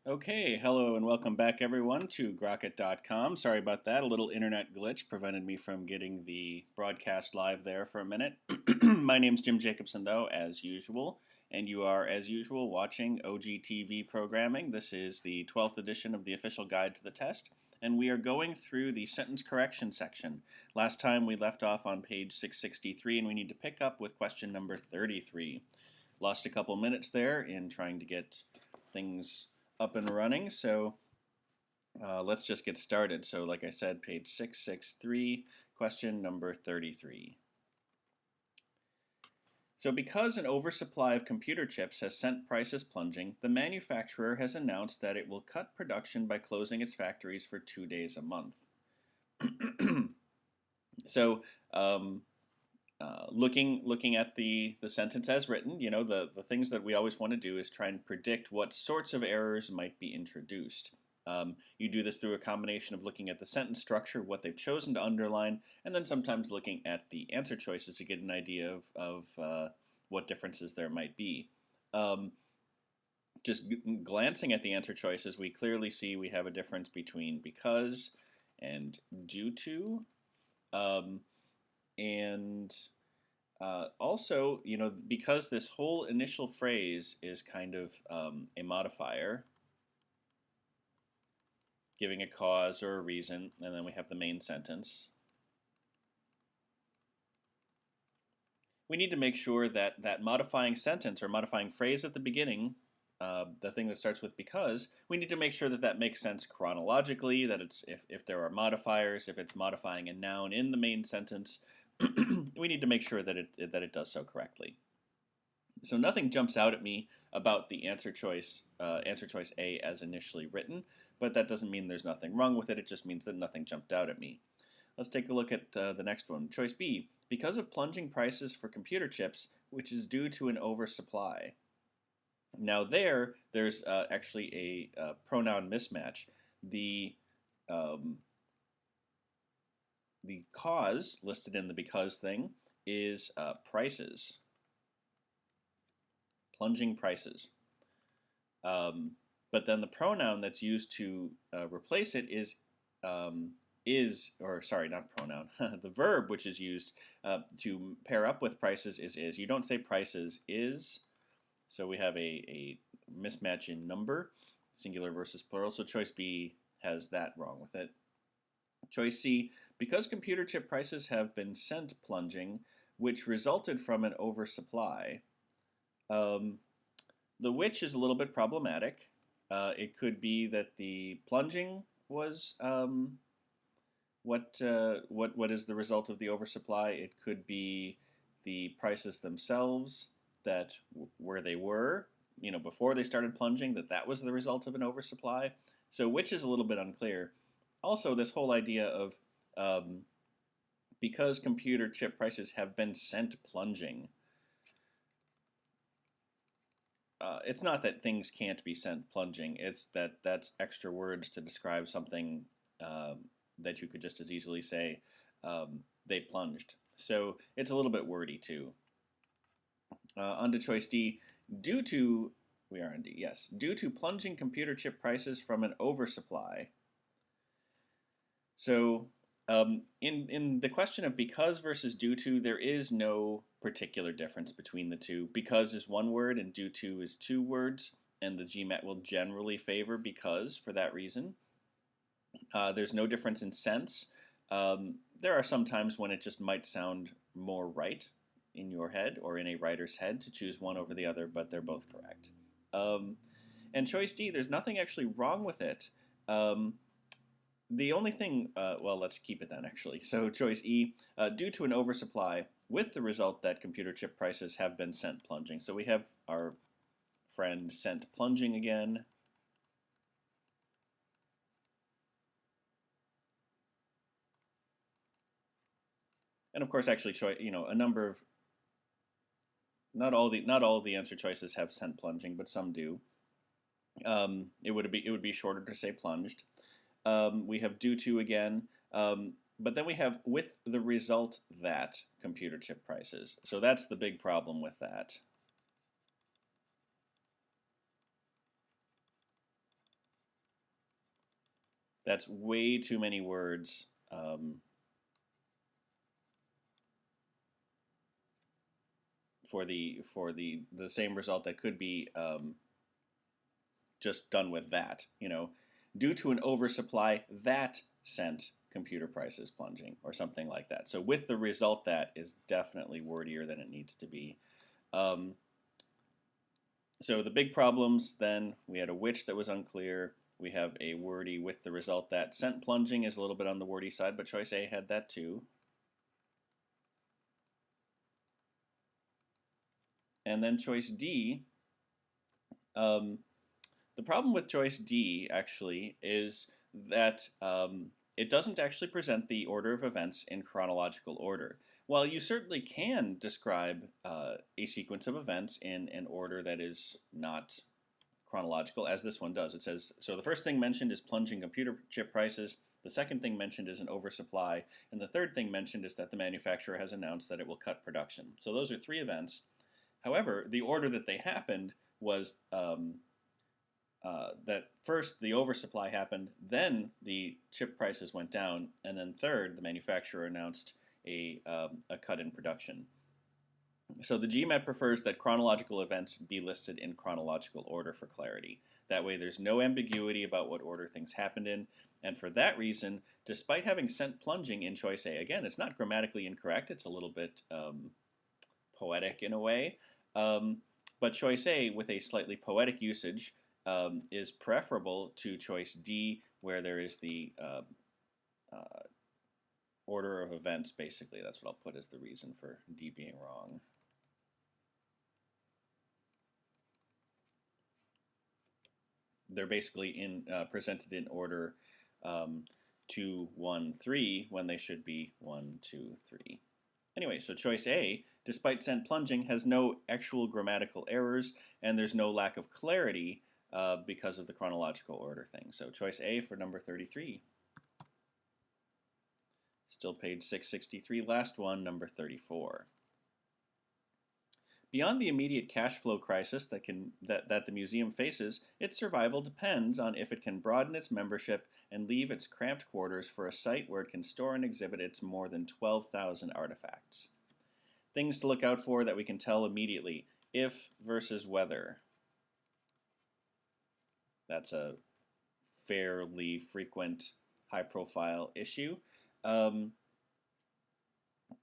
Okay, hello and welcome back everyone to Grockit.com. Sorry about that, a little internet glitch prevented me from getting the broadcast live there for a minute. My name's Jim Jacobson though, as usual, and you are, as usual, watching OGTV Programming. This is the 12th edition of the official guide to the test, and we are going through the sentence correction section. Last time we left off on page 663, and we need to pick up with question number 33. Lost a couple minutes there in trying to get things up and running, so let's just get started. So like I said, page 663, question number 33. So because an oversupply of computer chips has sent prices plunging, the manufacturer has announced that it will cut production by closing its factories for 2 days a month. So looking at the sentence as written, you know, the things that we always want to do is try and predict what sorts of errors might be introduced. You do this through a combination of looking at the sentence structure, what they've chosen to underline, and then sometimes looking at the answer choices to get an idea of what differences there might be. Just glancing at the answer choices, we clearly see we have a difference between because and due to. And also, you know, because this whole initial phrase is kind of a modifier, giving a cause or a reason, and then we have the main sentence. We need to make sure that that modifying sentence or modifying phrase at the beginning, the thing that starts with because, we need to make sure that that makes sense chronologically, that it's if there are modifiers, if it's modifying a noun in the main sentence, we need to make sure that it does so correctly. So nothing jumps out at me about the answer choice A as initially written, but that doesn't mean there's nothing wrong with it. It just means that nothing jumped out at me. Let's take a look at the next one. Choice B, because of plunging prices for computer chips, which is due to an oversupply. Now there's actually a pronoun mismatch. The cause listed in the because thing is prices, plunging prices. But then the pronoun that's used to replace it is, or sorry, not pronoun, the verb which is used to pair up with prices is. You don't say prices is, so we have a mismatch in number, singular versus plural, so choice B has that wrong with it. Choice C, because computer chip prices have been sent plunging, which resulted from an oversupply. The which is a little bit problematic. It could be that the plunging was what is the result of the oversupply. It could be the prices themselves that where they were, you know, before they started plunging, that was the result of an oversupply. So which is a little bit unclear. Also, this whole idea of because computer chip prices have been sent plunging, it's not that things can't be sent plunging. It's that's extra words to describe something that you could just as easily say they plunged. So it's a little bit wordy too. On to choice D. Due to, we are on D, yes. Due to plunging computer chip prices from an oversupply. So in the question of because versus due to, there is no particular difference between the two. Because is one word and due to is two words, and the GMAT will generally favor because for that reason. There's no difference in sense. There are some times when it just might sound more right in your head or in a writer's head to choose one over the other, but they're both correct. And choice D, there's nothing actually wrong with it. The only thing, well, let's keep it then actually. So choice E, due to an oversupply, with the result that computer chip prices have been sent plunging. So we have our friend sent plunging again. And of course, actually, you know, a number of not all the answer choices have sent plunging, but some do. It would be shorter to say plunged. We have due to again, but then we have with the result that computer chip prices. So that's the big problem with that. That's way too many words. For the same result that could be just done with that. Due to an oversupply, that sent computer prices plunging, or something like that. So with the result that is definitely wordier than it needs to be. So the big problems then, we had a which that was unclear. We have a wordy with the result that sent plunging is a little bit on the wordy side, but choice A had that too. And then choice D, the problem with choice D actually is that it doesn't actually present the order of events in chronological order. While you certainly can describe a sequence of events in an order that is not chronological, as this one does. It says, so the first thing mentioned is plunging computer chip prices, the second thing mentioned is an oversupply, and the third thing mentioned is that the manufacturer has announced that it will cut production. So those are three events. However, the order that they happened was that first the oversupply happened, then the chip prices went down, and then third, the manufacturer announced a cut in production. So the GMAT prefers that chronological events be listed in chronological order for clarity. That way there's no ambiguity about what order things happened in, and for that reason, despite having sent plunging in choice A, again, it's not grammatically incorrect, it's a little bit poetic in a way, but choice A, with a slightly poetic usage, is preferable to choice D, where there is the order of events, basically. That's what I'll put as the reason for D being wrong. They're basically presented in order 2, 1, 3 when they should be 1, 2, 3. Anyway, so choice A, despite sent plunging, has no actual grammatical errors, and there's no lack of clarity because of the chronological order thing. So choice A for number 33. Still page 663, last one, number 34. Beyond the immediate cash flow crisis that the museum faces, its survival depends on if it can broaden its membership and leave its cramped quarters for a site where it can store and exhibit its more than 12,000 artifacts. Things to look out for that we can tell immediately: if versus whether. That's a fairly frequent high-profile issue. And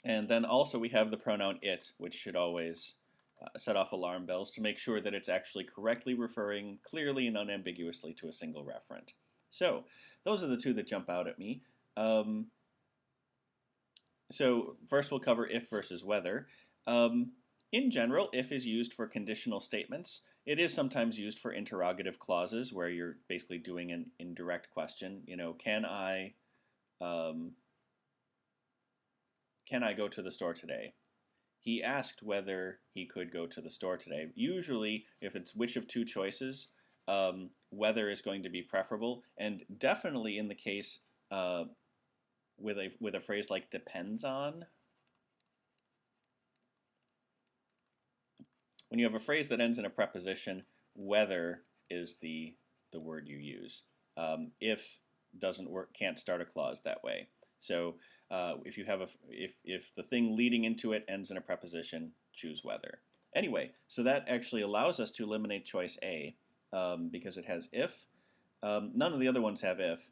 then also we have the pronoun it, which should always set off alarm bells to make sure that it's actually correctly referring clearly and unambiguously to a single referent. So those are the two that jump out at me. So first we'll cover if versus whether. In general, if is used for conditional statements. It is sometimes used for interrogative clauses where you're basically doing an indirect question. Can I go to the store today? He asked whether he could go to the store today. Usually, if it's which of two choices, whether is going to be preferable, and definitely in the case with a phrase like depends on. When you have a phrase that ends in a preposition, whether is the word you use. If doesn't work, can't start a clause that way. So if you have if the thing leading into it ends in a preposition, choose whether. Anyway, so that actually allows us to eliminate choice A because it has if. None of the other ones have if.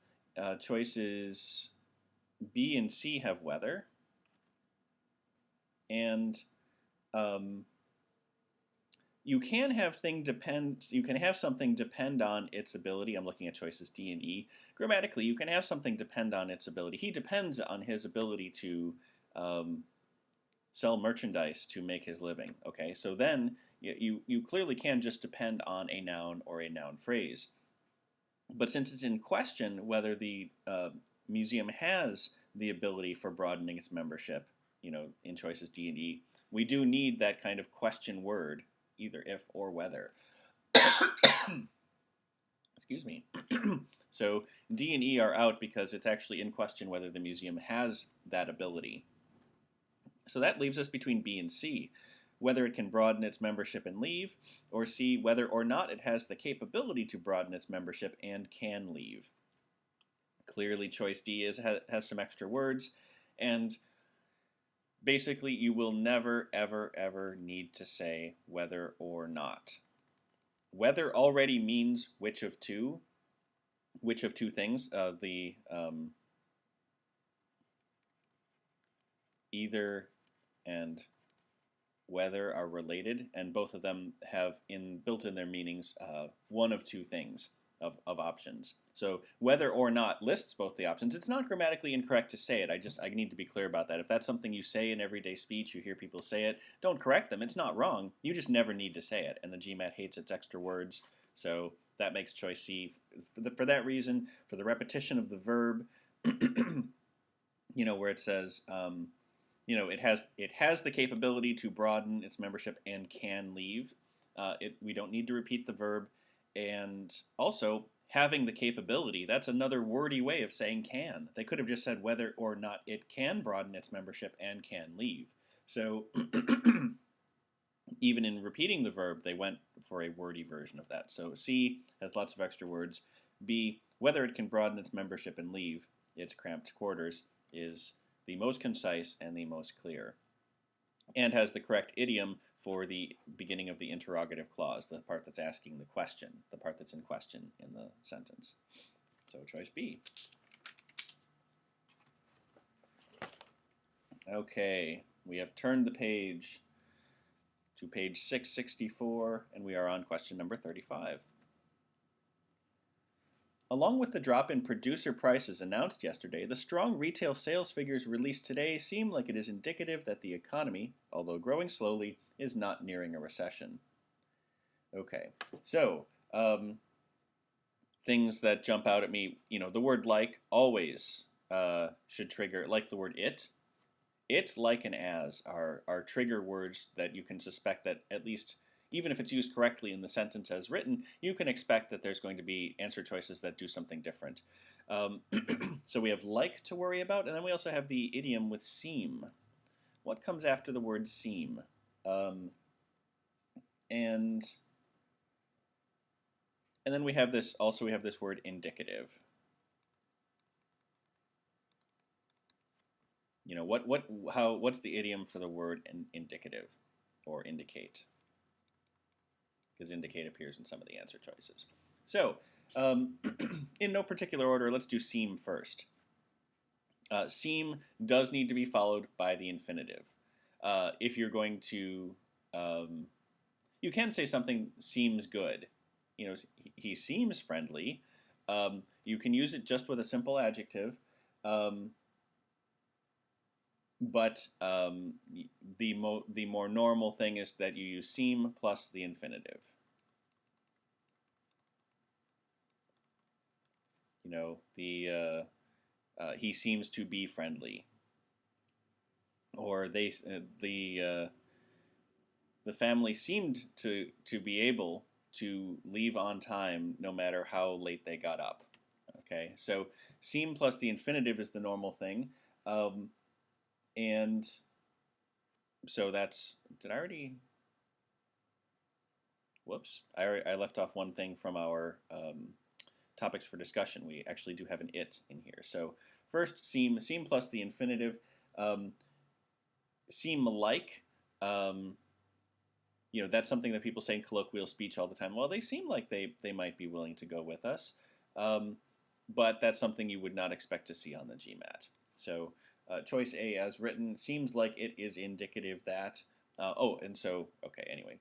Choices B and C have whether. And you can have something depend on its ability. I'm looking at choices D and E. Grammatically, you can have something depend on its ability. He depends on his ability to sell merchandise to make his living. Okay, so then you clearly can just depend on a noun or a noun phrase. But since it's in question whether the museum has the ability for broadening its membership, in choices D and E, we do need that kind of question word, either if or whether. Excuse me. So D and E are out because it's actually in question whether the museum has that ability. So that leaves us between B and C, whether it can broaden its membership and leave, or C, whether or not it has the capability to broaden its membership and can leave. Clearly, choice D has some extra words, and basically you will never, ever, ever need to say whether or not. Whether already means which of two things. Either and whether are related, and both of them have built in their meanings one of two things of options. So whether or not lists both the options. It's not grammatically incorrect to say it. I need to be clear about that. If that's something you say in everyday speech, you hear people say it, don't correct them. It's not wrong. You just never need to say it. And the GMAT hates its extra words. So that makes choice C. For that reason, for the repetition of the verb, where it says, it has the capability to broaden its membership and can leave. We don't need to repeat the verb. And also, having the capability, that's another wordy way of saying can. They could have just said whether or not it can broaden its membership and can leave. So even in repeating the verb, they went for a wordy version of that. So C has lots of extra words. B, whether it can broaden its membership and leave its cramped quarters, is the most concise and the most clear, and has the correct idiom for the beginning of the interrogative clause, the part that's asking the question, the part that's in question in the sentence. So choice B. Okay, we have turned the page to page 664, and we are on question number 35. Along with the drop in producer prices announced yesterday, the strong retail sales figures released today seem like it is indicative that the economy, although growing slowly, is not nearing a recession. Okay, so things that jump out at me, the word like always should trigger, like the word it. It, like, and as are trigger words that you can suspect that at least, even if it's used correctly in the sentence as written, you can expect that there's going to be answer choices that do something different. So we have like to worry about, and then we also have the idiom with seem. What comes after the word seem? And then we have this word indicative. What's the idiom for the word indicative or indicate? Because indicate appears in some of the answer choices. So, in no particular order, let's do seem first. Seem does need to be followed by the infinitive. If you're going to, you can say something seems good. He seems friendly. You can use it just with a simple adjective. But the more normal thing is that you use seem plus the infinitive. He seems to be friendly, or the family seemed to be able to leave on time no matter how late they got up. Okay, so seem plus the infinitive is the normal thing. And so that's, whoops, I left off one thing from our topics for discussion. We actually do have an it in here. So first, seem plus the infinitive. Seem like, that's something that people say in colloquial speech all the time. Well, they seem like they might be willing to go with us. But that's something you would not expect to see on the GMAT. So choice A as written seems like it is indicative that,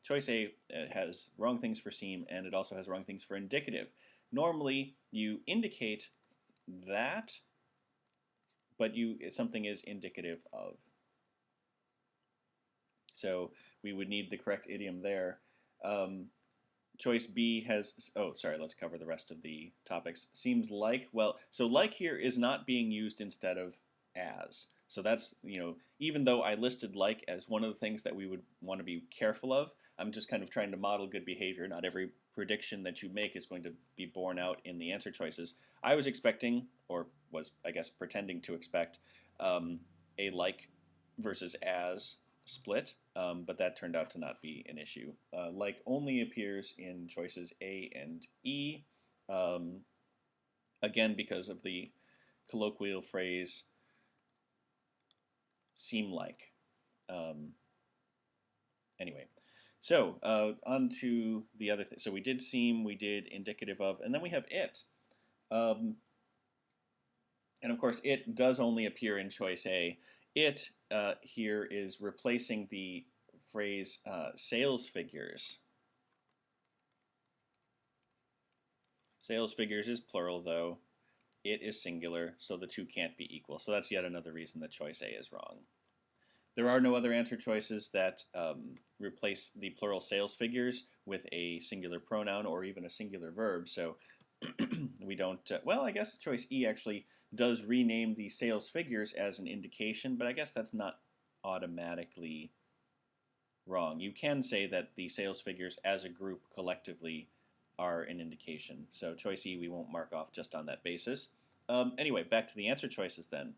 choice A has wrong things for seem, and it also has wrong things for indicative. Normally, you indicate that, but something is indicative of. So we would need the correct idiom there. Choice B has, let's cover the rest of the topics. Seems like, so like here is not being used instead of as. So that's, even though I listed like as one of the things that we would want to be careful of, I'm just kind of trying to model good behavior. Not every prediction that you make is going to be borne out in the answer choices. I was expecting, or was, I guess, pretending to expect, a like versus as split, but that turned out to not be an issue. Like only appears in choices A and E, again because of the colloquial phrase seem like. Anyway, so on to the other thing. So we did seem, we did indicative of, and then we have it. And of course, it does only appear in choice A. It here is replacing the phrase sales figures. Sales figures is plural, though. It is singular, so the two can't be equal. So that's yet another reason that choice A is wrong. There are no other answer choices that replace the plural sales figures with a singular pronoun or even a singular verb. So we don't, well, I guess choice E actually does rename the sales figures as an indication, but I guess that's not automatically wrong. You can say that the sales figures as a group collectively are an indication. So choice E we won't mark off just on that basis. Anyway, back to the answer choices then.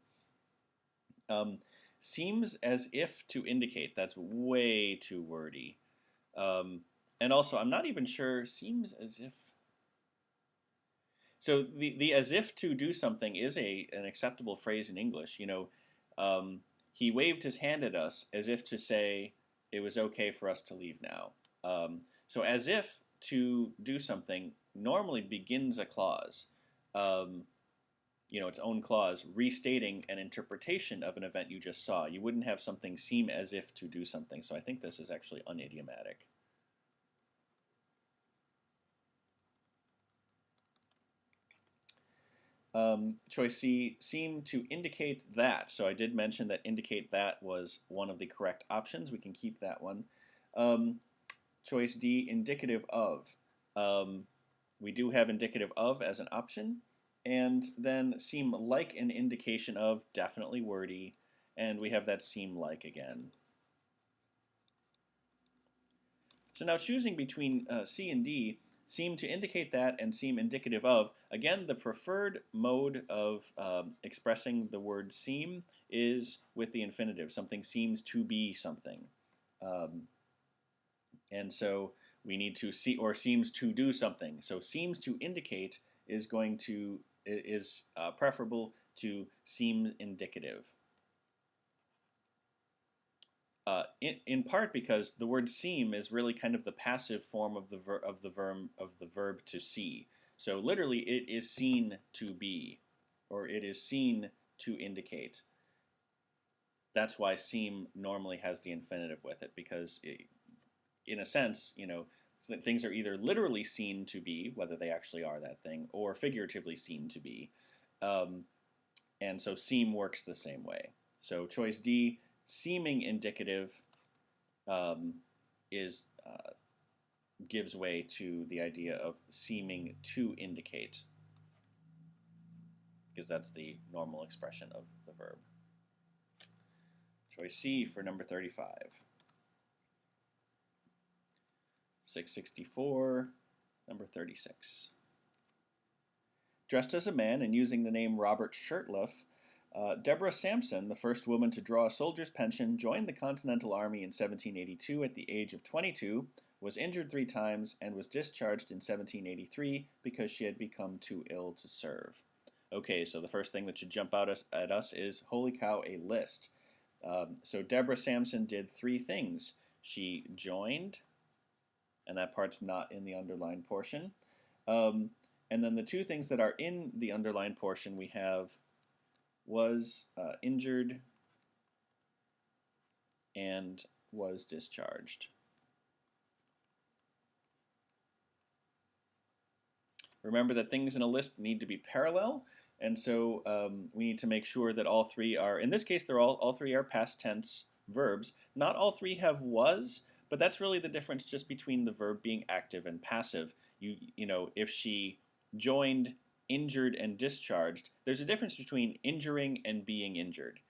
Seems as if to indicate, that's way too wordy. And also, I'm not even sure, seems as if. So the as if to do something is an acceptable phrase in English. You know, he waved his hand at us as if to say it was okay for us to leave now. So as if to do something normally begins a clause. You know, its own clause, restating an interpretation of an event you just saw. You wouldn't have something seem as if to do something, so I think this is actually unidiomatic. Choice C, seem to indicate that. So I did mention that indicate that was one of the correct options. We can keep that one. Choice D, indicative of. We do have indicative of as an option. And then seem like an indication of, definitely wordy, and we have that seem like again. So now choosing between C and D, seem to indicate that and seem indicative of, again, the preferred mode of expressing the word seem is with the infinitive. Something seems to be something. And so we need to see, or seems to do something. So seems to indicate is going to preferable to seem indicative. In part because the word seem is really kind of the passive form of the verb to see. So literally, it is seen to be, or it is seen to indicate. That's why seem normally has the infinitive with it, because in a sense, you know, things are either literally seen to be, whether they actually are that thing, or figuratively seen to be. And so seem works the same way. So choice D, seeming indicative, gives way to the idea of seeming to indicate, because that's the normal expression of the verb. Choice C for number 35. 664, number 36. Dressed as a man and using the name Robert Shirtliff, Deborah Sampson, the first woman to draw a soldier's pension, joined the Continental Army in 1782 at the age of 22, was injured 3 times, and was discharged in 1783 because she had become too ill to serve. Okay, so the first thing that should jump out at us is, holy cow, a list. So Deborah Sampson did 3 things. She joined, and that part's not in the underlined portion. And then the 2 things that are in the underlined portion we have was injured and was discharged. Remember that things in a list need to be parallel, and so we need to make sure that all 3 are, in this case, they're all 3 are past tense verbs. Not all 3 have was, but that's really the difference just between the verb being active and passive. You know, if she joined, injured, and discharged, there's a difference between injuring and being injured.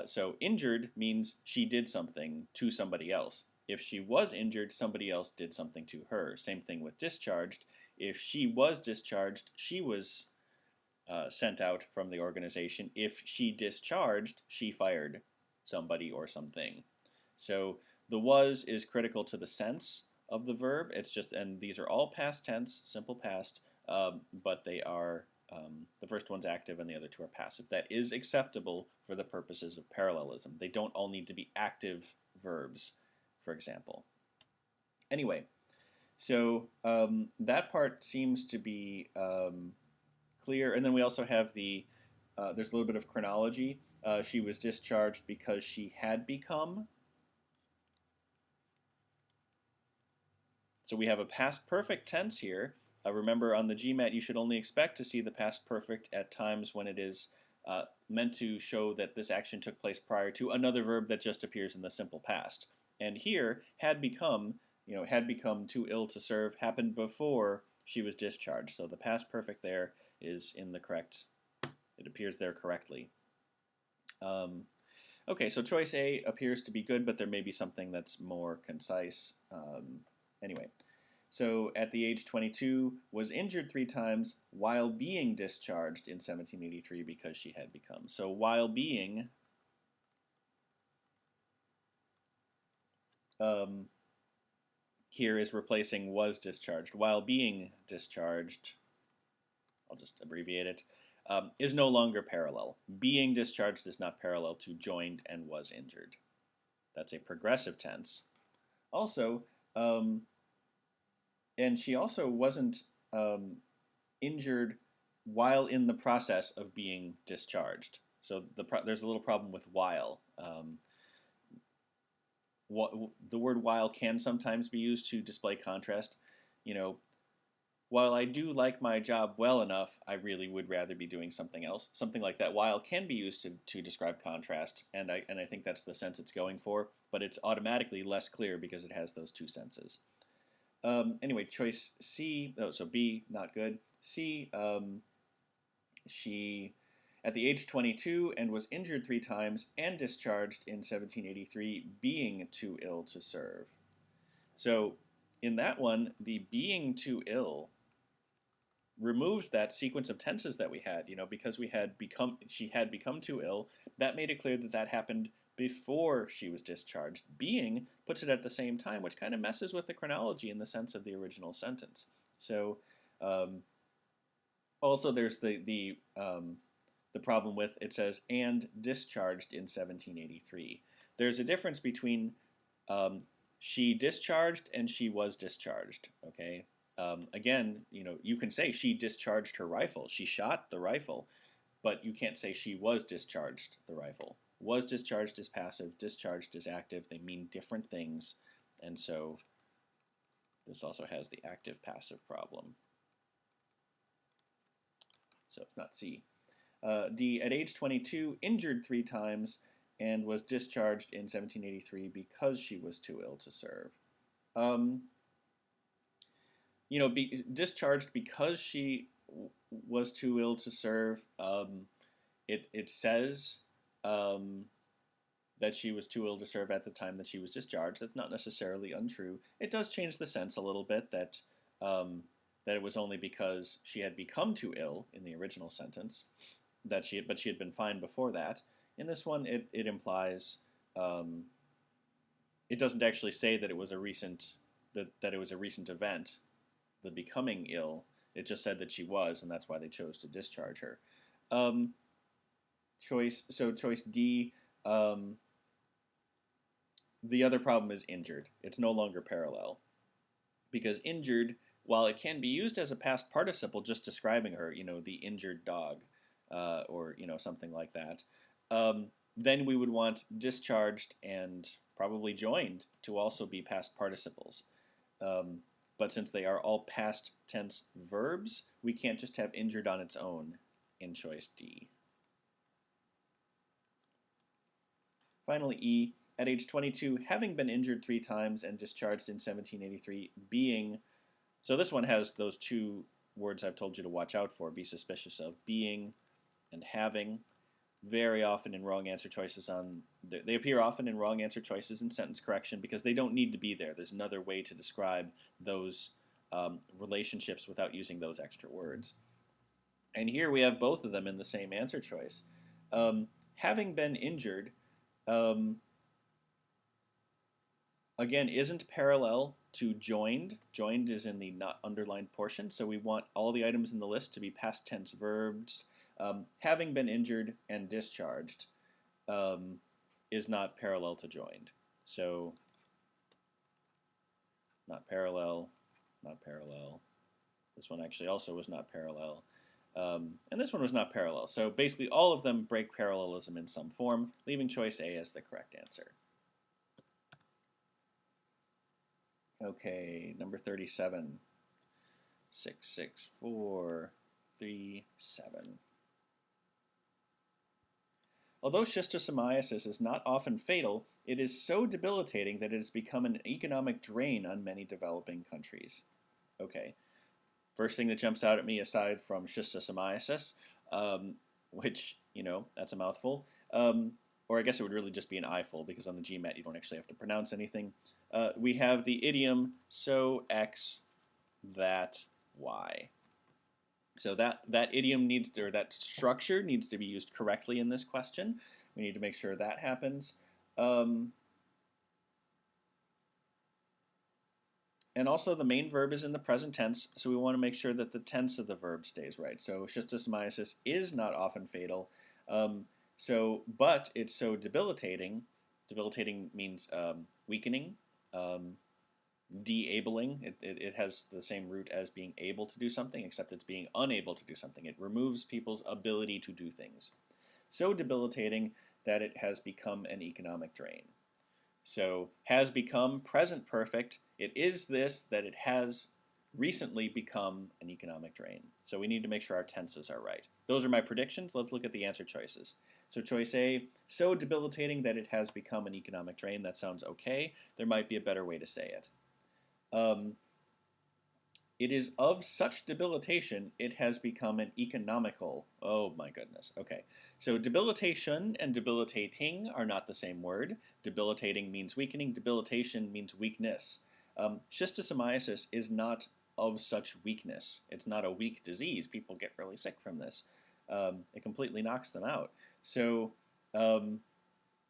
So injured means she did something to somebody else. If she was injured, somebody else did something to her. Same thing with discharged. If she was discharged, she was sent out from the organization. If she discharged, she fired somebody or something. So the was is critical to the sense of the verb. It's just, and these are all past tense, simple past, but they are The first one's active and the other two are passive. That is acceptable for the purposes of parallelism. They don't all need to be active verbs, for example. Anyway, so that part seems to be clear. And then we also have there's a little bit of chronology. She was discharged because she had become. So we have a past perfect tense here. Remember, on the GMAT, you should only expect to see the past perfect at times when it is meant to show that this action took place prior to another verb that just appears in the simple past. And here, had become too ill to serve happened before she was discharged. So the past perfect there is in the correct, it appears there correctly. Okay, so choice A appears to be good, but there may be something that's more concise. Anyway, so at the age 22, was injured 3 times while being discharged in 1783 because she had become. So while being, here is replacing was discharged. While being discharged, I'll just abbreviate it, is no longer parallel. Being discharged is not parallel to joined and was injured. That's a progressive tense. Also, and she also wasn't injured while in the process of being discharged. So there's a little problem with while. The word while can sometimes be used to display contrast. You know, while I do like my job well enough, I really would rather be doing something else. Something like that. While can be used to describe contrast, and I think that's the sense it's going for, but it's automatically less clear because it has those two senses. Anyway, choice C, so B, not good. C, she, at the age 22 and was injured 3 times and discharged in 1783, being too ill to serve. So in that one, the being too ill removes that sequence of tenses that we had, because she had become too ill. That made it clear that that happened before she was discharged. Being puts it at the same time, which kind of messes with the chronology in the sense of the original sentence. So also there's the problem with, it says, and discharged in 1783. There's a difference between she discharged and she was discharged, okay? Again, you can say she discharged her rifle. She shot the rifle, but you can't say she was discharged the rifle. Was discharged is passive, discharged is active. They mean different things, and so this also has the active-passive problem. So it's not C. D, at age 22, injured 3 times and was discharged in 1783 because she was too ill to serve. Discharged because she was too ill to serve. It says that she was too ill to serve at the time that she was discharged. That's not necessarily untrue. It does change the sense a little bit that it was only because she had become too ill in the original sentence but she had been fine before that. In this one, it implies it doesn't actually say that it was a recent event, the becoming ill. It just said that she was, and that's why they chose to discharge her. Choice D. The other problem is injured. It's no longer parallel, because injured, while it can be used as a past participle, just describing her, the injured dog, or something like that, then we would want discharged and probably joined to also be past participles. But since they are all past tense verbs, we can't just have injured on its own in choice D. Finally, E, at age 22, having been injured 3 times and discharged in 1783, being, so this one has those two words I've told you to watch out for, be suspicious of, being and having. Very often in wrong answer choices they appear often in wrong answer choices in sentence correction because they don't need to be there. There's another way to describe those relationships without using those extra words. And here we have both of them in the same answer choice. Having been injured, again, isn't parallel to joined. Joined is in the not underlined portion, so we want all the items in the list to be past tense verbs. Having been injured and discharged is not parallel to joined. So not parallel, not parallel. This one actually also was not parallel. And this one was not parallel. So basically all of them break parallelism in some form, leaving choice A as the correct answer. Okay, number 37. 6, 6, 4, 3, 7. Although schistosomiasis is not often fatal, it is so debilitating that it has become an economic drain on many developing countries. Okay, first thing that jumps out at me aside from schistosomiasis, which, you know, that's a mouthful, or I guess it would really just be an eyeful because on the GMAT you don't actually have to pronounce anything. We have the idiom, so X, that Y. So that idiom needs to, or that structure needs to be used correctly in this question. We need to make sure that happens. And also the main verb is in the present tense, so we want to make sure that the tense of the verb stays right. So schistosomiasis is not often fatal, but it's so debilitating. Debilitating means weakening, de-abling. It has the same root as being able to do something, except it's being unable to do something. It removes people's ability to do things. So debilitating that it has become an economic drain. So has become, present perfect. It is this, that it has recently become an economic drain. So we need to make sure our tenses are right. Those are my predictions. Let's look at the answer choices. So choice A, so debilitating that it has become an economic drain. That sounds okay. There might be a better way to say it. It is of such debilitation, it has become an economical. Oh my goodness. Okay. So debilitation and debilitating are not the same word. Debilitating means weakening. Debilitation means weakness. Schistosomiasis is not of such weakness. It's not a weak disease. People get really sick from this. It completely knocks them out. So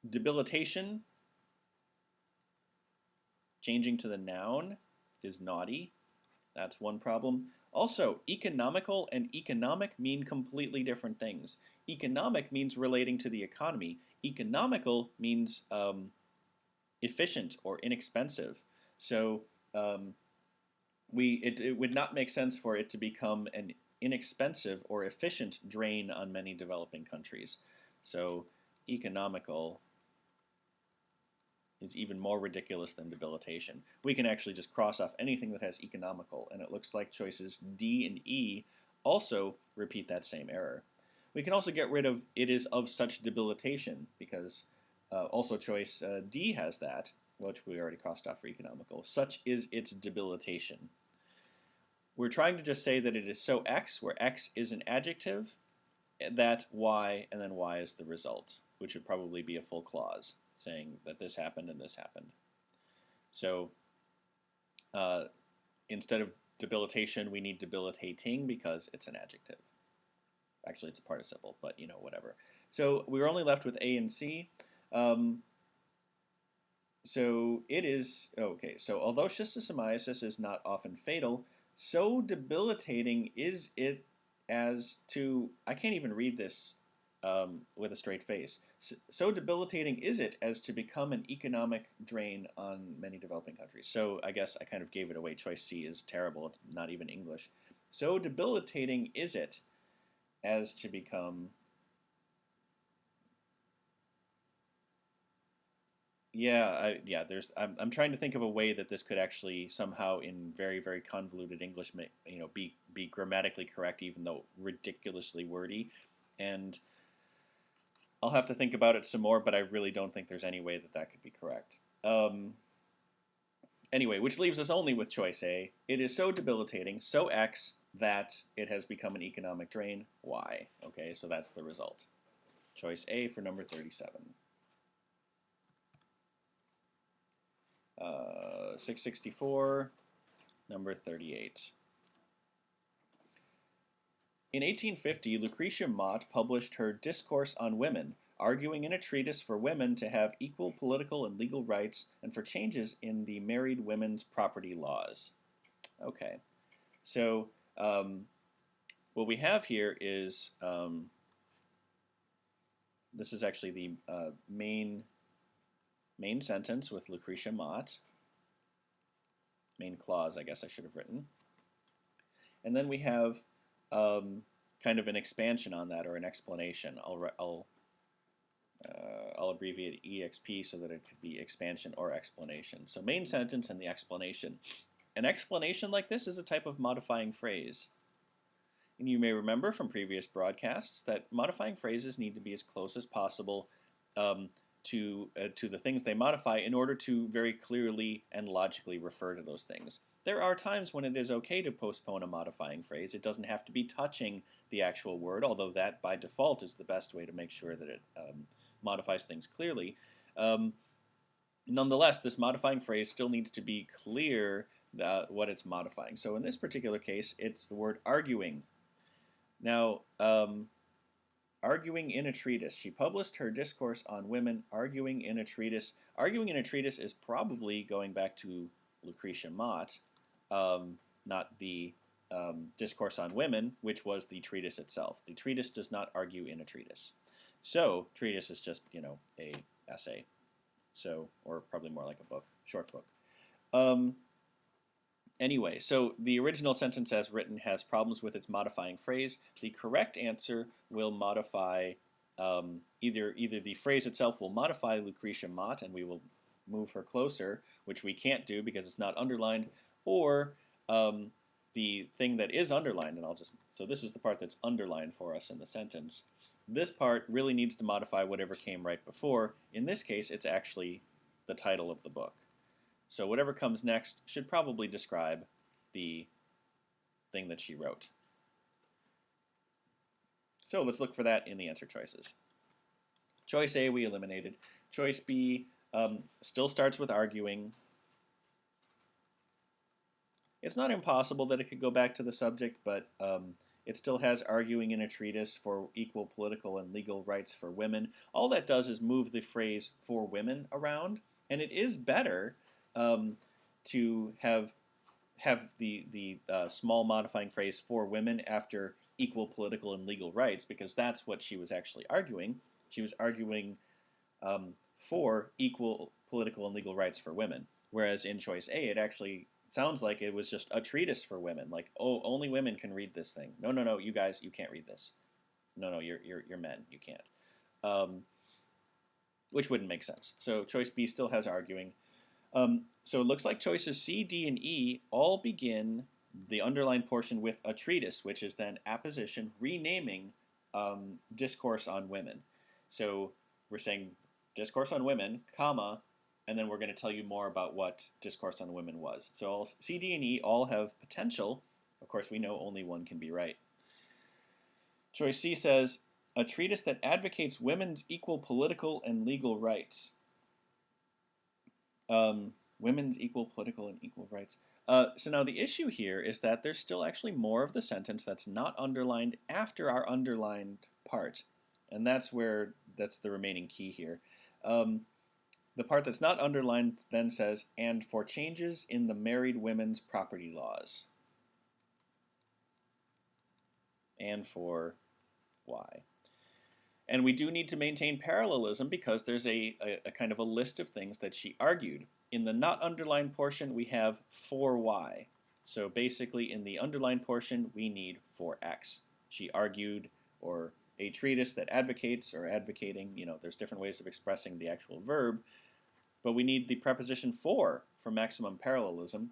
debilitation, changing to the noun, is naughty. That's one problem. Also, economical and economic mean completely different things. Economic means relating to the economy. Economical means efficient or inexpensive. So it would not make sense for it to become an inexpensive or efficient drain on many developing countries. So economical is even more ridiculous than debilitation. We can actually just cross off anything that has economical, and it looks like choices D and E also repeat that same error. We can also get rid of it is of such debilitation, because also choice D has that, which we already crossed off for economical. Such is its debilitation. We're trying to just say that it is so X, where X is an adjective, that Y, and then Y is the result, which would probably be a full clause, saying that this happened and this happened. So instead of debilitation, we need debilitating because it's an adjective. Actually, it's a participle, but you know, whatever. So we're only left with A and C. So it is, okay, so although schistosomiasis is not often fatal, so debilitating is it as to, I can't even read this with a straight face. So debilitating is it as to become an economic drain on many developing countries. So I guess I kind of gave it away. Choice C is terrible. It's not even English. So debilitating is it as to become... I'm trying to think of a way that this could actually somehow, in very, very convoluted English, be grammatically correct, even though ridiculously wordy. And I'll have to think about it some more, but I really don't think there's any way that that could be correct. Anyway, which leaves us only with choice A. It is so debilitating, so X, that it has become an economic drain, Y. Okay, so that's the result. Choice A for number 37. 664, number 38. In 1850, Lucretia Mott published her Discourse on Women, arguing in a treatise for women to have equal political and legal rights and for changes in the married women's property laws. Okay, so what we have here is, this is actually the main sentence with Lucretia Mott. Main clause, I guess I should have written. And then we have kind of an expansion on that, or an explanation. I'll abbreviate EXP so that it could be expansion or explanation. So main sentence and the explanation. An explanation like this is a type of modifying phrase. And you may remember from previous broadcasts that modifying phrases need to be as close as possible to the things they modify in order to very clearly and logically refer to those things. There are times when it is okay to postpone a modifying phrase. It doesn't have to be touching the actual word, although that by default is the best way to make sure that it modifies things clearly. Nonetheless, this modifying phrase still needs to be clear what it's modifying. So in this particular case, it's the word arguing. Now, arguing in a treatise. She published her discourse on women arguing in a treatise. Arguing in a treatise is probably going back to Lucretia Mott, not the discourse on women, which was the treatise itself. The treatise does not argue in a treatise. So, treatise is just, a essay. So, or probably more like a book, short book. Anyway, so the original sentence as written has problems with its modifying phrase. The correct answer will modify, either the phrase itself will modify Lucretia Mott and we will move her closer, which we can't do because it's not underlined, or the thing that is underlined, and so this is the part that's underlined for us in the sentence. This part really needs to modify whatever came right before. In this case, it's actually the title of the book. So whatever comes next should probably describe the thing that she wrote. So let's look for that in the answer choices. Choice A we eliminated. Choice B still starts with arguing. It's not impossible that it could go back to the subject, but it still has arguing in a treatise for equal political and legal rights for women. All that does is move the phrase for women around, and it is better to have the small modifying phrase for women after equal political and legal rights, because that's what she was actually arguing. She was arguing for equal political and legal rights for women, whereas in choice A it actually sounds like it was just a treatise for women, like, oh, only women can read this thing. No, you guys, you can't read this. No, you're men, you can't. Which wouldn't make sense. So choice B still has arguing. So it looks like choices C, D, and E all begin the underlined portion with a treatise, which is then apposition, renaming discourse on women. So we're saying discourse on women, comma, and then we're going to tell you more about what discourse on women was. So C, D, and E all have potential. Of course, we know only one can be right. Choice C says, a treatise that advocates women's equal political and legal rights. Women's equal political and equal rights. So now the issue here is that there's still actually more of the sentence that's not underlined after our underlined part. And that's the remaining key here. The part that's not underlined then says, and for changes in the married women's property laws. And for why. And we do need to maintain parallelism because there's a kind of a list of things that she argued. In the not underlined portion, we have for y. So basically, in the underlined portion, we need for x. She argued, or a treatise that advocates, or advocating, there's different ways of expressing the actual verb, but we need the preposition for maximum parallelism.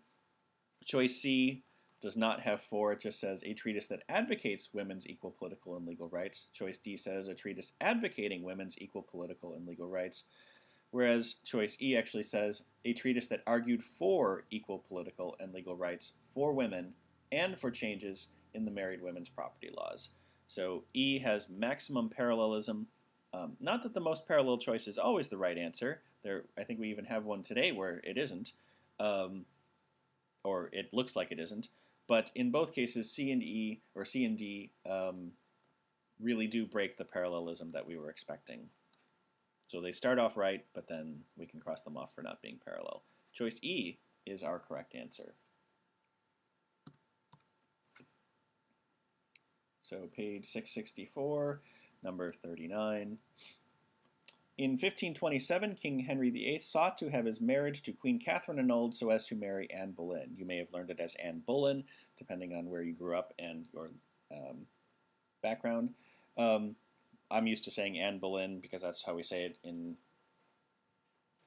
Choice C does not have for, it just says a treatise that advocates women's equal political and legal rights. Choice D says a treatise advocating women's equal political and legal rights. Whereas choice E actually says a treatise that argued for equal political and legal rights for women and for changes in the married women's property laws. So E has maximum parallelism. Not that the most parallel choice is always the right answer. I think we even have one today where it isn't, or it looks like it isn't. But in both cases, C and E, or C and D, really do break the parallelism that we were expecting. So they start off right, but then we can cross them off for not being parallel. Choice E is our correct answer. So page 664, number 39. In 1527, King Henry VIII sought to have his marriage to Queen Catherine annulled so as to marry Anne Boleyn. You may have learned it as Anne Boleyn, depending on where you grew up and your background. I'm used to saying Anne Boleyn because that's how we say it in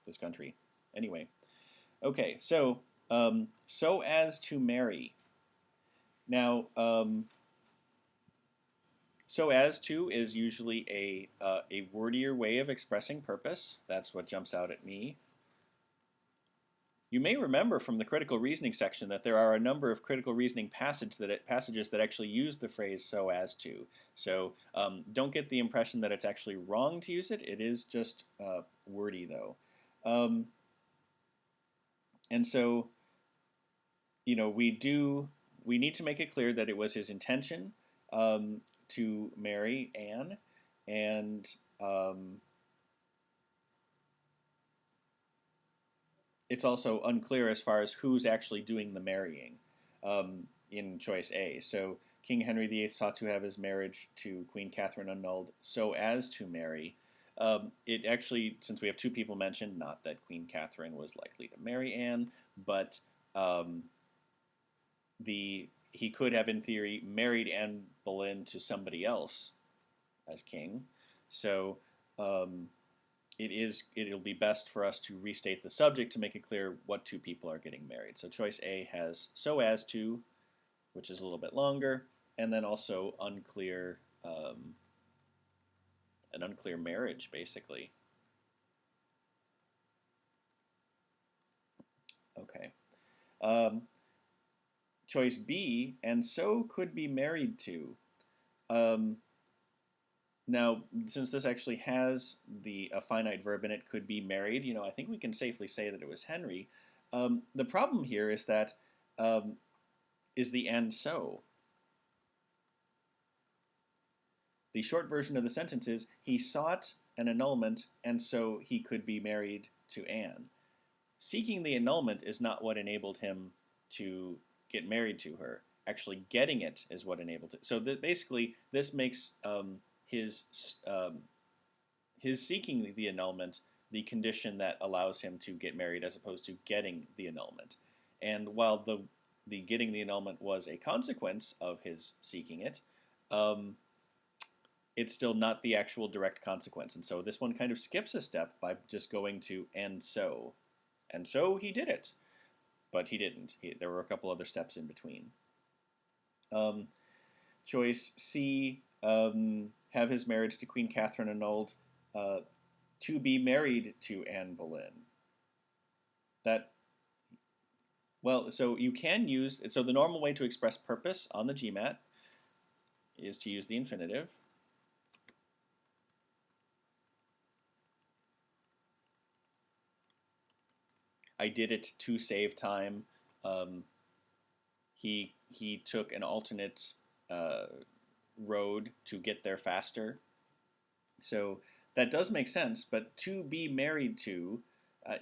this country. Anyway, okay, so so as to marry. Now, so as to is usually a wordier way of expressing purpose. That's what jumps out at me. You may remember from the critical reasoning section that there are a number of critical reasoning passages that actually use the phrase so as to. So don't get the impression that it's actually wrong to use it. It is just wordy, though. And so, you know, we need to make it clear that it was his intention to marry Anne, and it's also unclear as far as who's actually doing the marrying in choice A. So King Henry VIII sought to have his marriage to Queen Catherine annulled so as to marry. It actually, since we have two people mentioned, not that Queen Catherine was likely to marry Anne, but he could have, in theory, married Anne Boleyn to somebody else as king. So it'll be best for us to restate the subject to make it clear what two people are getting married. So choice A has so as to, which is a little bit longer, and then also unclear, an unclear marriage, basically. Okay. Choice B, and so could be married to. Now, since this actually has a finite verb in it, could be married, you know, I think we can safely say that it was Henry. The problem here is that is the and so. The short version of the sentence is, he sought an annulment, and so he could be married to Anne. Seeking the annulment is not what enabled him to get married to her. Actually getting it is what enabled it. So basically, this makes his seeking the annulment the condition that allows him to get married, as opposed to getting the annulment. And while the getting the annulment was a consequence of his seeking it, it's still not the actual direct consequence. And so this one kind of skips a step by just going to and so. And so he did it. But he didn't. There were a couple other steps in between. Choice C, have his marriage to Queen Catherine annulled, to be married to Anne Boleyn. So you can use, so the normal way to express purpose on the GMAT is to use the infinitive. I did it to save time. He took an alternate road to get there faster. So that does make sense, but to be married to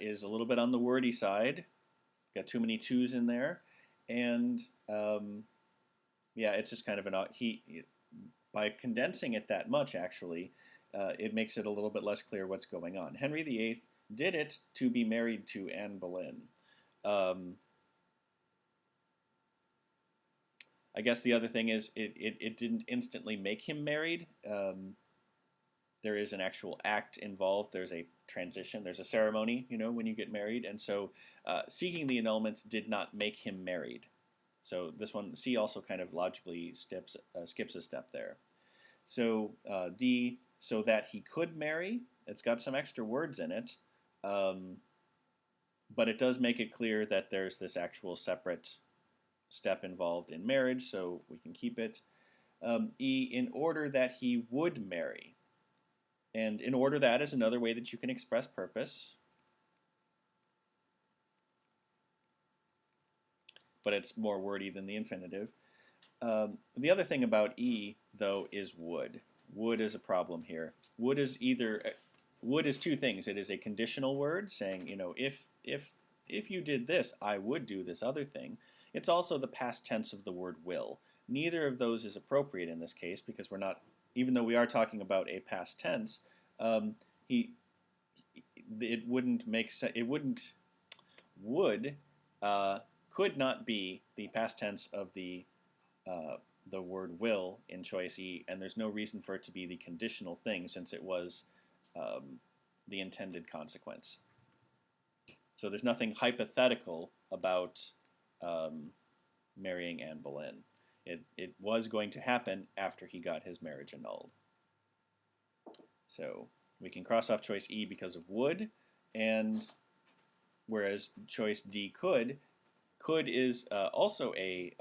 is a little bit on the wordy side. Got too many twos in there. And yeah, it's just kind of by condensing it that much, actually, it makes it a little bit less clear what's going on. Henry VIII did it to be married to Anne Boleyn. I guess the other thing is it didn't instantly make him married. There is an actual act involved. There's a transition. There's a ceremony, you know, when you get married. And so seeking the annulment did not make him married. So this one, C also kind of logically skips a step there. So D, so that he could marry. It's got some extra words in it. But it does make it clear that there's this actual separate step involved in marriage, so we can keep it. E, in order that he would marry. And in order that is another way that you can express purpose. But it's more wordy than the infinitive. The other thing about E, though, is would. Would is a problem here. Would is either would is two things. It is a conditional word saying, if you did this, I would do this other thing. It's also the past tense of the word will. Neither of those is appropriate in this case because we're not, even though we are talking about a past tense, he it wouldn't make sense. It wouldn't would could not be the past tense of the word will in choice E, and there's no reason for it to be the conditional thing since it was the intended consequence. So there's nothing hypothetical about marrying Anne Boleyn. It was going to happen after he got his marriage annulled. So we can cross off choice E because of would, and whereas choice D could is also a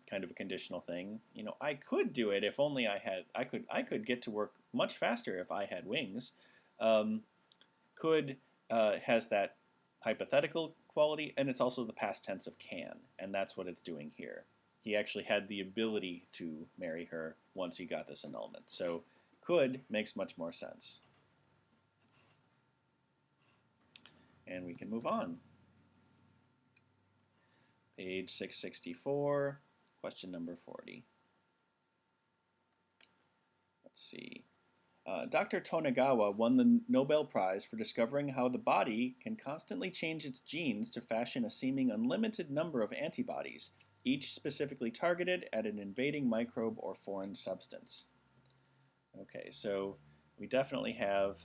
kind of a conditional thing. I could do it if only I could get to work much faster if I had wings. Could has that hypothetical quality, and it's also the past tense of can, and that's what it's doing here. He actually had the ability to marry her once he got this annulment. So could makes much more sense. And we can move on. Page 664, question number 40. Let's see. Dr. Tonegawa won the Nobel Prize for discovering how the body can constantly change its genes to fashion a seeming unlimited number of antibodies, each specifically targeted at an invading microbe or foreign substance. Okay, so we definitely have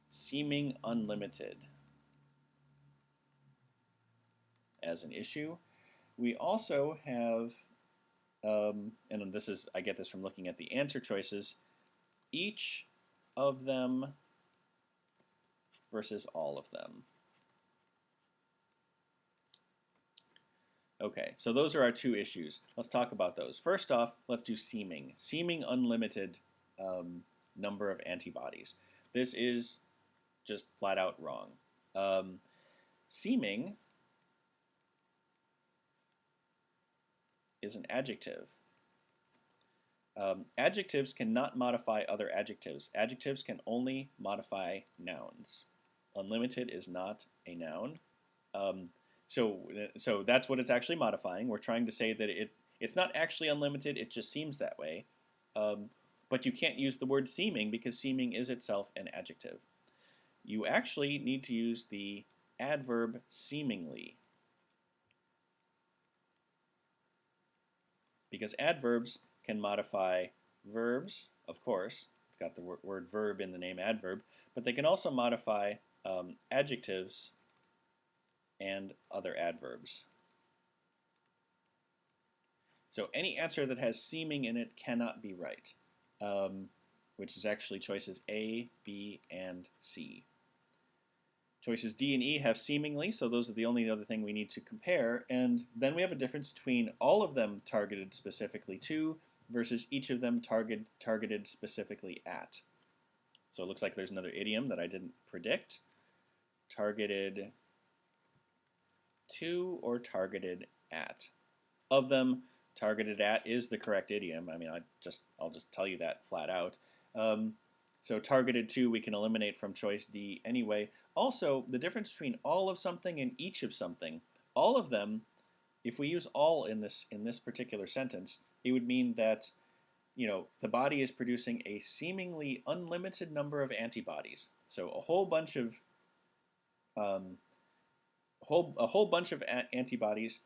seeming unlimited as an issue. We also have, and this is, I get this from looking at the answer choices, each of them versus all of them. Okay, so those are our two issues. Let's talk about those. First off, let's do seeming. Seeming unlimited number of antibodies. This is just flat out wrong. Seeming is an adjective. Adjectives cannot modify other adjectives. Adjectives can only modify nouns. Unlimited is not a noun. So that's what it's actually modifying. We're trying to say that it's not actually unlimited, it just seems that way. But you can't use the word seeming because seeming is itself an adjective. You actually need to use the adverb seemingly. Because adverbs can modify verbs, of course. It's got the word verb in the name adverb, but they can also modify adjectives and other adverbs. So any answer that has seeming in it cannot be right, which is actually choices A, B, and C. Choices D and E have seemingly, so those are the only other thing we need to compare. And then we have a difference between all of them targeted specifically to versus each of them targeted specifically at. So it looks like there's another idiom that I didn't predict. Targeted to or targeted at. Of them, targeted at is the correct idiom. I mean, I'll just tell you that flat out. So targeted to we can eliminate from choice D anyway. Also, the difference between all of something and each of something. All of them, if we use all in this particular sentence, it would mean that the body is producing a seemingly unlimited number of antibodies. So a whole bunch of antibodies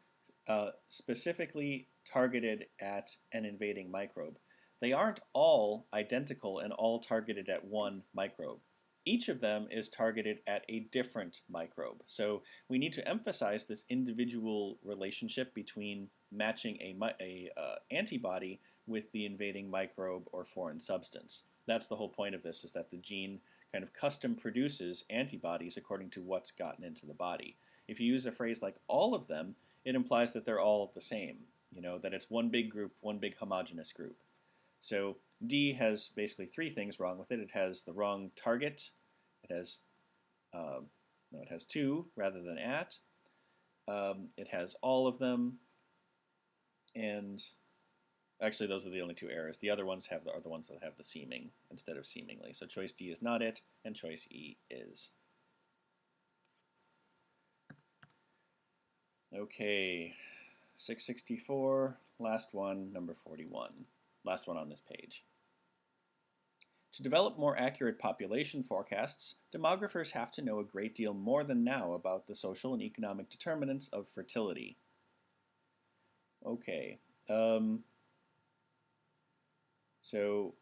specifically targeted at an invading microbe. They aren't all identical and all targeted at one microbe. Each of them is targeted at a different microbe. So we need to emphasize this individual relationship between matching a antibody with the invading microbe or foreign substance. That's the whole point of this, is that the gene kind of custom produces antibodies according to what's gotten into the body. If you use a phrase like all of them, it implies that they're all the same, that it's one big group, one big homogeneous group. So D has basically three things wrong with it. It has the wrong target. It has it has to rather than at. It has all of them, and Actually, those are the only two errors. The other ones are the ones that have the seeming instead of seemingly. So choice D is not it, and choice E is. Okay, 664, last one, number 41. Last one on this page. To develop more accurate population forecasts, demographers have to know a great deal more than now about the social and economic determinants of fertility. Okay, so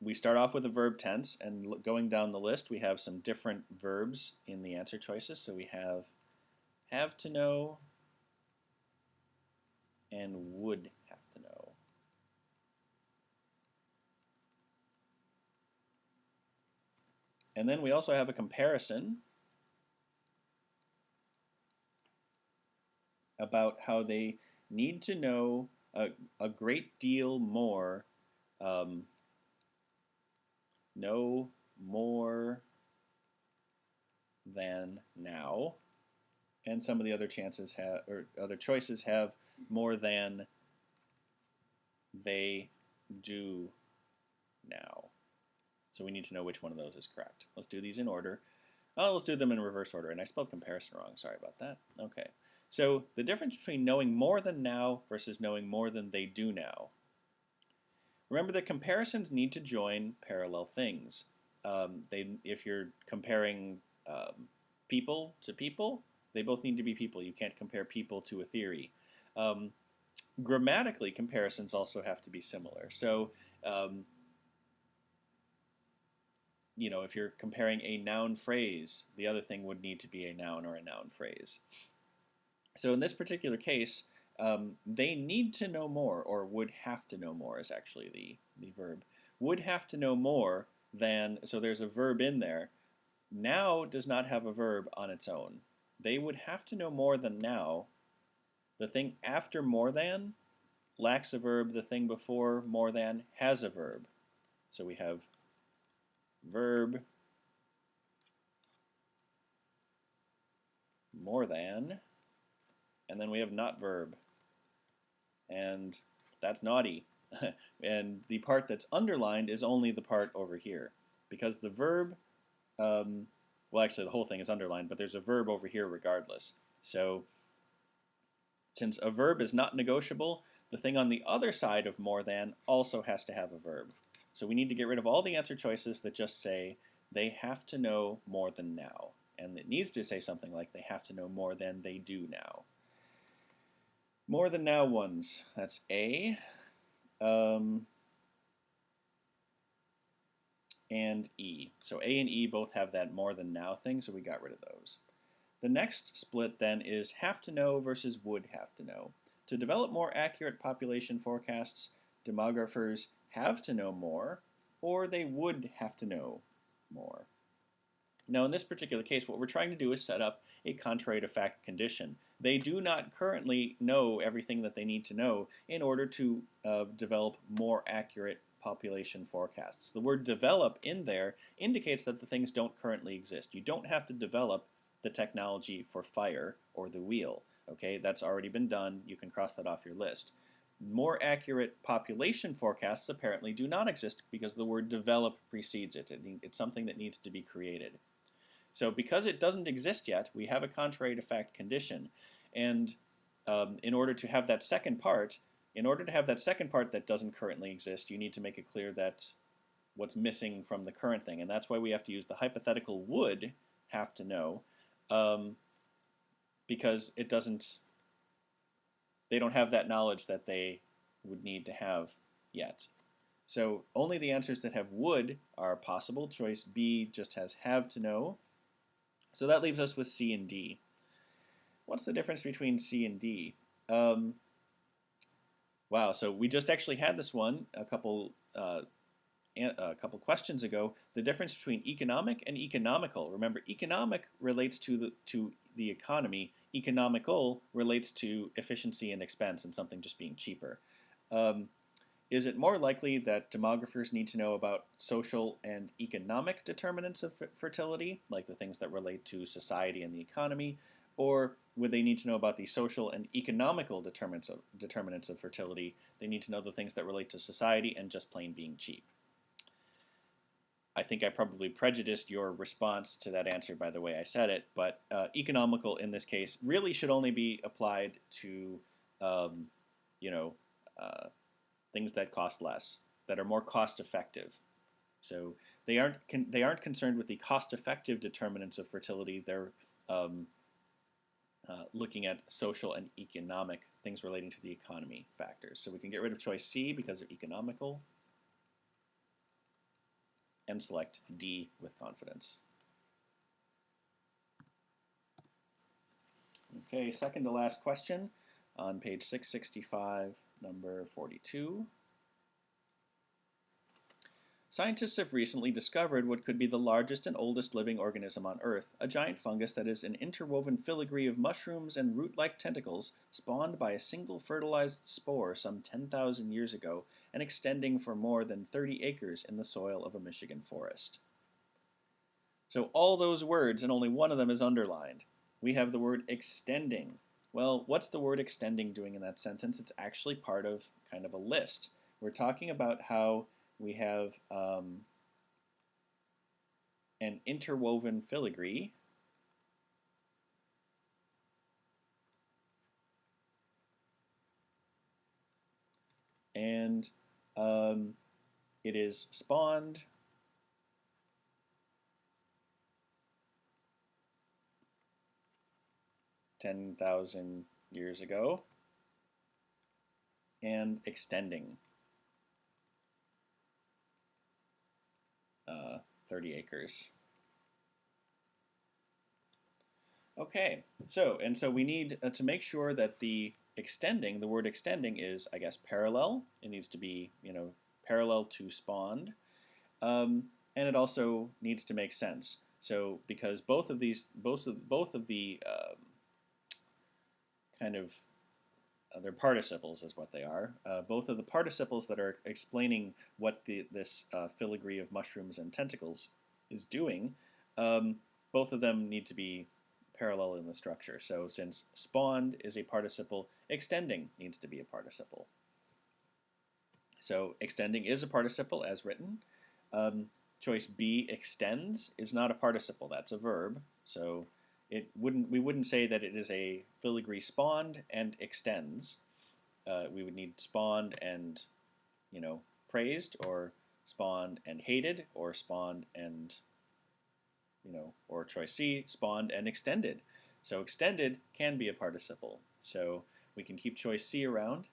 we start off with a verb tense, and going down the list, we have some different verbs in the answer choices. So we have to know and would have to know. And then we also have a comparison about how they need to know a great deal more, know more than now, and some of the other chances have, or other choices have more than they do now. So we need to know which one of those is correct. Let's do these in order. Oh, let's do them in reverse order. And I spelled comparison wrong. Sorry about that. Okay. So the difference between knowing more than now versus knowing more than they do now. Remember that comparisons need to join parallel things. If you're comparing people to people, they both need to be people. You can't compare people to a theory. Grammatically, comparisons also have to be similar. So, if you're comparing a noun phrase, the other thing would need to be a noun or a noun phrase. So in this particular case, they need to know more, or would have to know more is actually the verb. Would have to know more than, so there's a verb in there. Now does not have a verb on its own. They would have to know more than now. The thing after more than lacks a verb. The thing before more than has a verb. So we have verb more than, and then we have not verb. And that's naughty. And the part that's underlined is only the part over here. Because the verb, well actually the whole thing is underlined, but there's a verb over here regardless. So since a verb is not negotiable, the thing on the other side of more than also has to have a verb. So we need to get rid of all the answer choices that just say they have to know more than now. And it needs to say something like they have to know more than they do now. More than now ones, that's A. And E. So A and E both have that more than now thing, so we got rid of those. The next split then is have to know versus would have to know. To develop more accurate population forecasts, demographers have to know more, or they would have to know more. Now in this particular case, what we're trying to do is set up a contrary to fact condition. They do not currently know everything that they need to know in order to develop more accurate population forecasts. The word develop in there indicates that the things don't currently exist. You don't have to develop the technology for fire or the wheel. Okay, that's already been done. You can cross that off your list. More accurate population forecasts apparently do not exist because the word develop precedes it. It's something that needs to be created. So because it doesn't exist yet, we have a contrary to fact condition. And in order to have that second part that doesn't currently exist, you need to make it clear that what's missing from the current thing. And that's why we have to use the hypothetical would have to know, because they don't have that knowledge that they would need to have yet. So only the answers that have would are possible. Choice B just has have to know. So that leaves us with C and D. What's the difference between C and D? Wow, so we just actually had this one a couple questions ago. The difference between economic and economical. Remember, economic relates to the economy. Economical relates to efficiency and expense and something just being cheaper. Is it more likely that demographers need to know about social and economic determinants of fertility, like the things that relate to society and the economy, Or would they need to know about the social and economical determinants of fertility? They need to know the things that relate to society and just plain being cheap. I think I probably prejudiced your response to that answer by the way I said it, but economical in this case really should only be applied to, you know, things that cost less, that are more cost effective. So they aren't concerned with the cost effective determinants of fertility. They're looking at social and economic things relating to the economy factors. So we can get rid of choice C because of economical, and select D with confidence. Okay, second to last question on page 665, number 42. Scientists have recently discovered what could be the largest and oldest living organism on Earth, a giant fungus that is an interwoven filigree of mushrooms and root-like tentacles spawned by a single fertilized spore some 10,000 years ago and extending for more than 30 acres in the soil of a Michigan forest. So all those words, and only one of them is underlined. We have the word extending. Well, what's the word extending doing in that sentence? It's actually part of kind of a list. We're talking about how we have an interwoven filigree and it is spawned $10,000 years ago and extending 30 acres. Okay, so we need to make sure that the word extending is, I guess, parallel. It needs to be, parallel to spawned, and it also needs to make sense. So because both of the kind of they're participles is what they are. Both of the participles that are explaining what this filigree of mushrooms and tentacles is doing, both of them need to be parallel in the structure. So since spawned is a participle, extending needs to be a participle. So extending is a participle as written. Choice B, extends, is not a participle. That's a verb. So we wouldn't say that it is a filigree spawned and extends. We would need spawned and, praised, or spawned and hated, or spawned and, or choice C, spawned and extended. So extended can be a participle. So we can keep choice C around.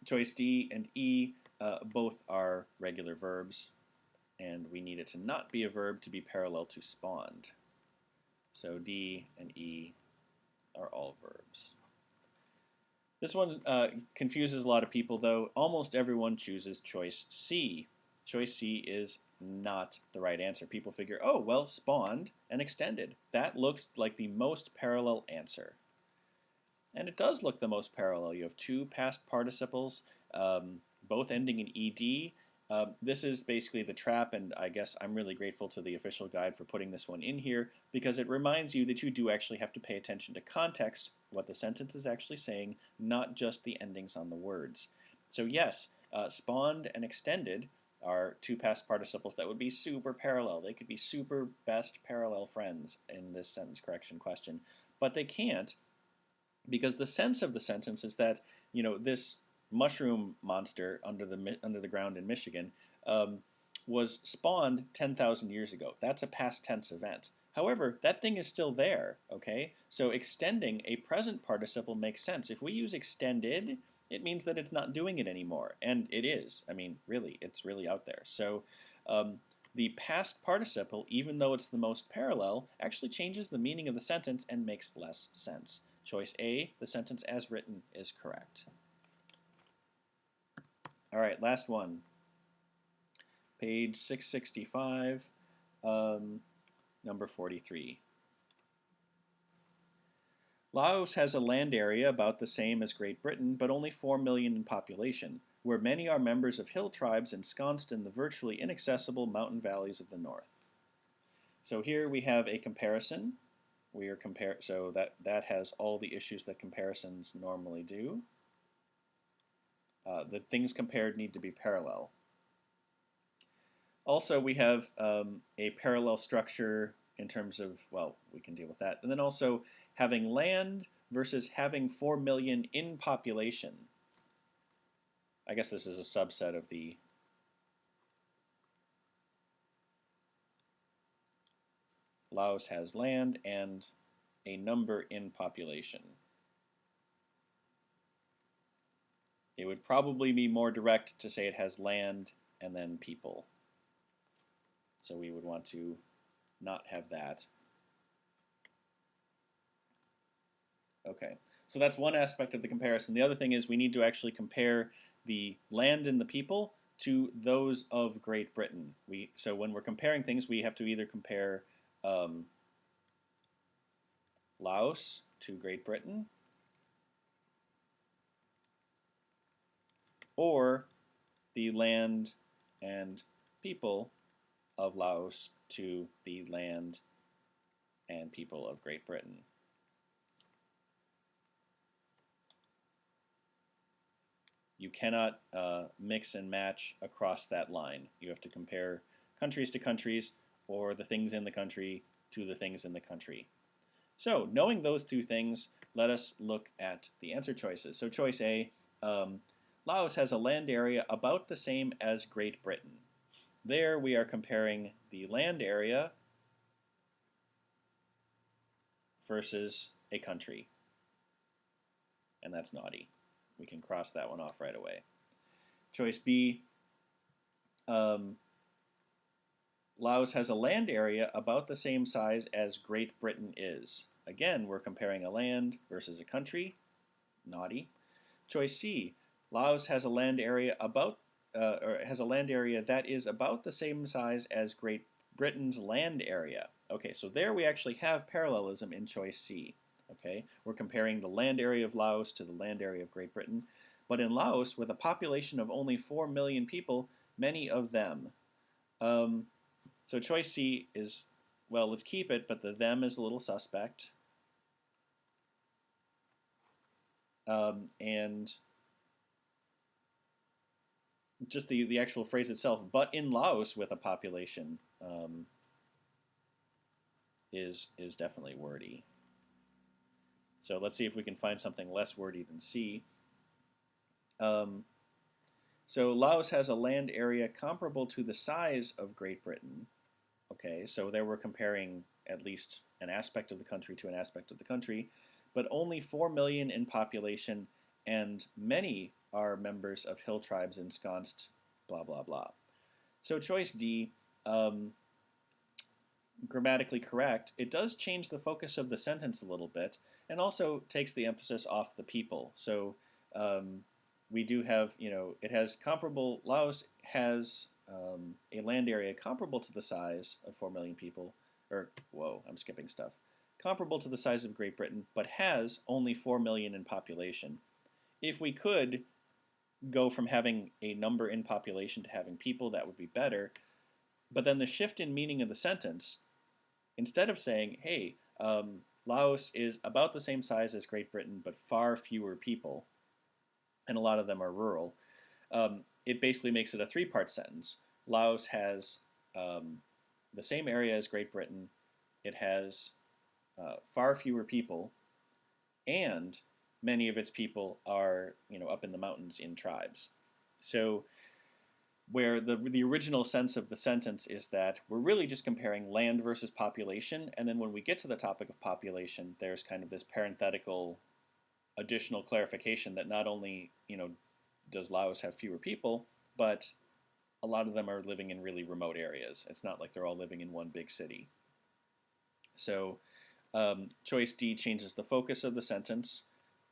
Choice D and E both are regular verbs, and we need it to not be a verb to be parallel to spawned. So D and E are all verbs. This one confuses a lot of people, though. Almost everyone chooses choice C. Choice C is not the right answer. People figure, oh, well, spawned and extended. That looks like the most parallel answer. And it does look the most parallel. You have two past participles, both ending in ED. This is basically the trap, and I guess I'm really grateful to the official guide for putting this one in here, because it reminds you that you do actually have to pay attention to context, what the sentence is actually saying, not just the endings on the words. So yes, spawned and extended are two past participles that would be super parallel. They could be super best parallel friends in this sentence correction question, but they can't, because the sense of the sentence is that, this mushroom monster under the ground in Michigan was spawned 10,000 years ago. That's a past tense event. However, that thing is still there, okay? So extending a present participle makes sense. If we use extended, it means that it's not doing it anymore, and it is. I mean, really, it's really out there. So the past participle, even though it's the most parallel, actually changes the meaning of the sentence and makes less sense. Choice A, the sentence as written, is correct. All right, last one. Page 665, number 43. Laos has a land area about the same as Great Britain, but only 4 million in population, where many are members of hill tribes ensconced in the virtually inaccessible mountain valleys of the north. So here we have a comparison we are so that has all the issues that comparisons normally do. The things compared need to be parallel. Also, we have a parallel structure in terms of, well, we can deal with that. And then also having land versus having 4 million in population. I guess this is a subset of the Laos has land and a number in population. It would probably be more direct to say it has land and then people. So we would want to not have that. Okay, so that's one aspect of the comparison. The other thing is we need to actually compare the land and the people to those of Great Britain. So when we're comparing things, we have to either compare Laos to Great Britain, or the land and people of Laos to the land and people of Great Britain. You cannot mix and match across that line. You have to compare countries to countries, or the things in the country to the things in the country. So knowing those two things, let us look at the answer choices. So choice A, Laos has a land area about the same as Great Britain. There we are comparing the land area versus a country. And that's naughty. We can cross that one off right away. Choice B, Laos has a land area about the same size as Great Britain is. Again, we're comparing a land versus a country. Naughty. Choice C, Laos has a land area that is about the same size as Great Britain's land area. Okay, so there we actually have parallelism in choice C. Okay, we're comparing the land area of Laos to the land area of Great Britain. But in Laos, with a population of only 4 million people, many of them. So choice C is, well, let's keep it, but the them is a little suspect. And just the actual phrase itself, but in Laos with a population, is definitely wordy. So let's see if we can find something less wordy than C. So Laos has a land area comparable to the size of Great Britain. Okay, so there we're comparing at least an aspect of the country to an aspect of the country, but only 4 million in population, and many are members of hill tribes ensconced, blah, blah, blah. So choice D, grammatically correct. It does change the focus of the sentence a little bit, and also takes the emphasis off the people. So we do have, it has comparable, Laos has a land area comparable to the size of 4 million people, or, whoa, I'm skipping stuff, comparable to the size of Great Britain, but has only 4 million in population. If we could go from having a number in population to having people, that would be better. But then the shift in meaning of the sentence, instead of saying, hey, Laos is about the same size as Great Britain, but far fewer people, and a lot of them are rural, it basically makes it a three-part sentence. Laos has the same area as Great Britain, it has far fewer people, and many of its people are up in the mountains in tribes. So where the original sense of the sentence is that we're really just comparing land versus population, and then when we get to the topic of population, there's kind of this parenthetical additional clarification that not only does Laos have fewer people, but a lot of them are living in really remote areas. It's not like they're all living in one big city. So choice D changes the focus of the sentence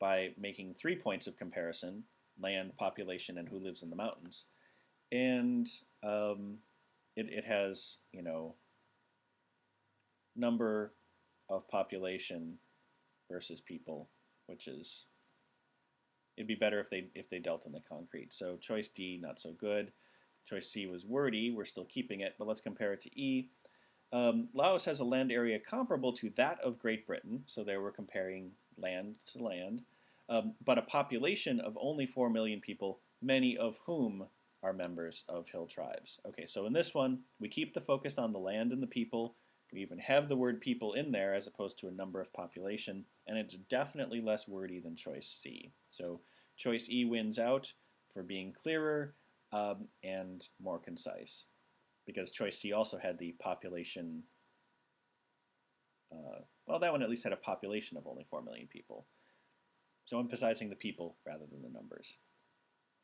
by making 3 points of comparison: land, population, and who lives in the mountains. And it has, number of population versus people, which is, it'd be better if they dealt in the concrete. So choice D, not so good. Choice C was wordy. We're still keeping it, but let's compare it to E. Laos has a land area comparable to that of Great Britain, so there we're comparing land to land, but a population of only 4 million people, many of whom are members of hill tribes. Okay, so in this one, we keep the focus on the land and the people. We even have the word people in there as opposed to a number of population, and it's definitely less wordy than choice C. So choice E wins out for being clearer and more concise, because choice C also had the population, well, that one at least had a population of only 4 million people. So emphasizing the people rather than the numbers.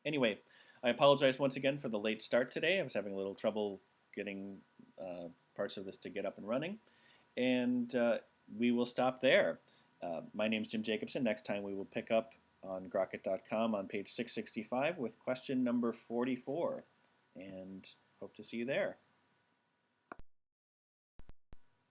Anyway, I apologize once again for the late start today. I was having a little trouble getting parts of this to get up and running. And we will stop there. My name is Jim Jacobson. Next time we will pick up on Grockit.com on page 665 with question number 44. And hope to see you there.